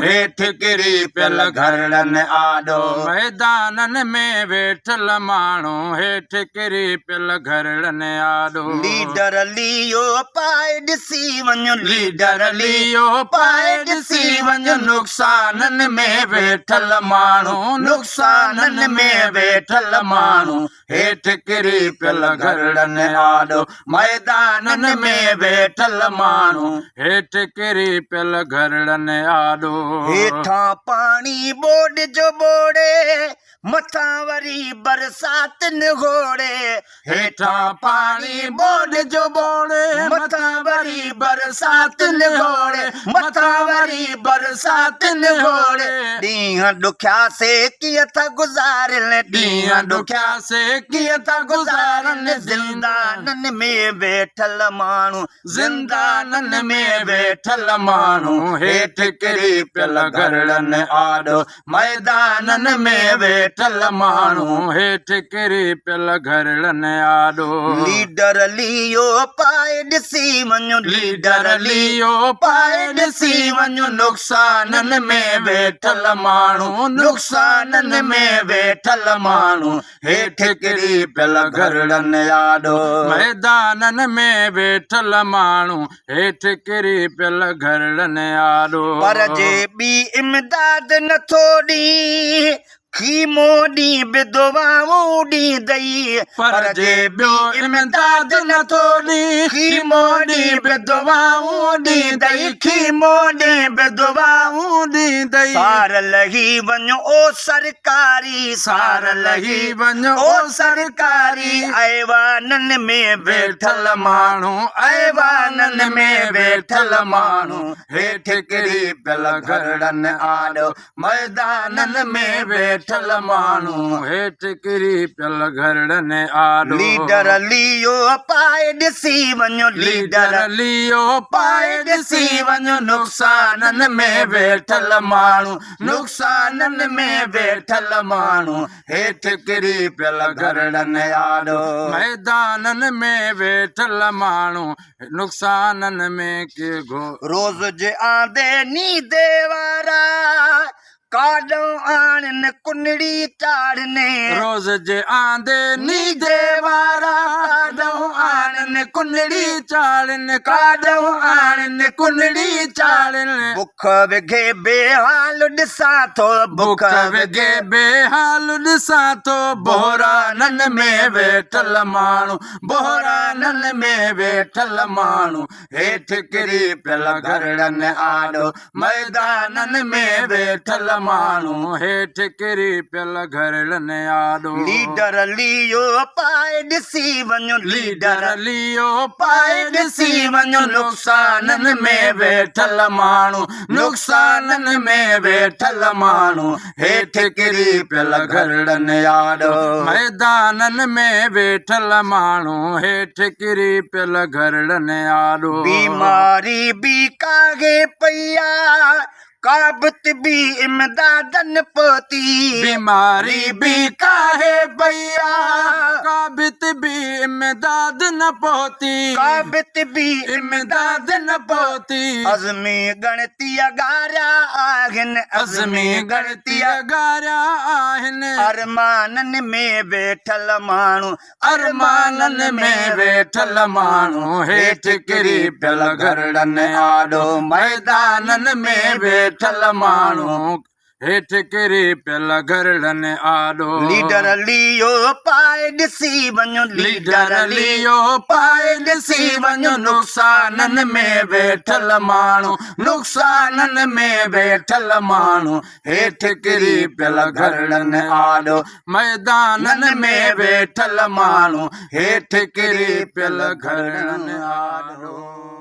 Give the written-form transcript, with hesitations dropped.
हेठि किरी पियल घरड़नि आॾो मैदाननि में वेठल माण्हू हेठि किरी पियल घरड़नि आॾो लीडर लियो पाए ॾिसी वञो लीडर लियो पाए ॾिसी वञो नुक़साननि में वेठल माण्हू नुक़साननि में वेठल माण्हू हेठि किरी पियल घरड़नि आॾो मैदाननि में वेठल माण्हू हेठि किरी पियल घरड़नि आॾो हेठां पाणी ॿोॾ जो ॿोड़े मथां वरी बरसात निगोड़े हेठां पाणी ॿोॾ जो ॿोड़े मथां वरी बरसात निगोड़े मथां वरी बरसात निगोड़े ॾींहं ॾुखिया से कीअं था गुज़ारनि ॾींहं ॾुखिया से कीअं था गुज़ारनि ज़िंदाननि में वेठल माण्हू ज़िंदाननि में वेठल माण्हू हेठि किरी पियल घरड़नि आॾो मैदाननि में वेठल माण्हू हेठि किरी पियल घरड़नि आॾो लीडर लियो पाए ॾिसी वञो लीडर लियो पाए ॾिसी वञो नुक़साननि में वेठल माण्हू नुक़साननि में वेठल माण्हू हेठि किरी पियल घरड़नि आॾो मैदाननि में वेठल माण्हू हेठि किरी पियल घरड़नि आॾो पर जे ॿी इमदाद नथो ॾी खीमो ॾी विधवाऊं ॾींदई पर जे ॿियो इमदाद नथो ॾी खीमो ॾी विधवाऊं ॾींदई खीमो ॾी विधवाऊं ॾींदई सार लही वञो ओ सरकारी सार लही वञो ओ सरकारी ऐवाननि में वेठल माण्हू ऐवाननि में वेठल माण्हू हेठि किरी पियल घरड़नि आॾो मैदाननि में वेठल माण्हू हेठि किरी पियल घरड़नि आॾो लीडर लियो पाए ॾिसी वञो लीडर लियो पाए ॾिसी वञो नुक़साननि में वेठल माण्हू नुक़साननि में वेठल माण्हू हेठि किरी पियल घरड़नि आॾो मैदाननि में वेठल माण्हू नुक़साननि में रोज़ जे आंदे नींदे वारा काॾों आणनि कुनड़ी चाढ़ने रोज़ जे आंदे नींदे वारा काॾों आणनि कुनड़ी चाढ़नि काॾों आणनि कुनड़ी चाढ़नि बुख विघे बेहाल ॾिसां थो बुख विघे बेहाल ॾिसां थो बोहराननि में वेठल माण्हू बोहराननि में वेठल माण्हू हेठि किरी पियल घरड़नि आॾो मैदाननि में वेठल माण्हू हेठि किरी पियल घरड़नि आॾो लीडर लियो पाए ॾिसी वञो लीडर लियो पाए ॾिसी वञो नुक़साननि में वेठल माण्हू नुक़साननि में वेठल माण्हू हेठि किरी पियल घरड़नि आॾो मैदाननि में वेठल माण्हू हेठि किरी पियल घरड़नि आॾो बीमारी बि काॻे पई आहे काबित बि इमदादन पहुती बीमारी बि काहे भैया काबित बि इमदाद न पहुती काबित बि इमदाद न पहुती अज़मी गणती अगारिया आहिनि अज़मी गणती अगारिया आहिनि अरमाननि में वेठल माण्हू अरमाननि में वेठल माण्हू हेठि किरी पियल घरड़नि आॾो मैदाननि में वेठल माण्हू हेठि किरी पियल घरड़नि आॾो लीडर लियो पाए ॾिसी वञो लीडर लियो पाए ॾिसी वञो नुक़साननि में वेठल माण्हू नुक़साननि में वेठल माण्हू हेठि किरी पियल घरड़नि आॾो मैदाननि में वेठल माण्हू हेठि किरी पियल घरड़नि आॾो।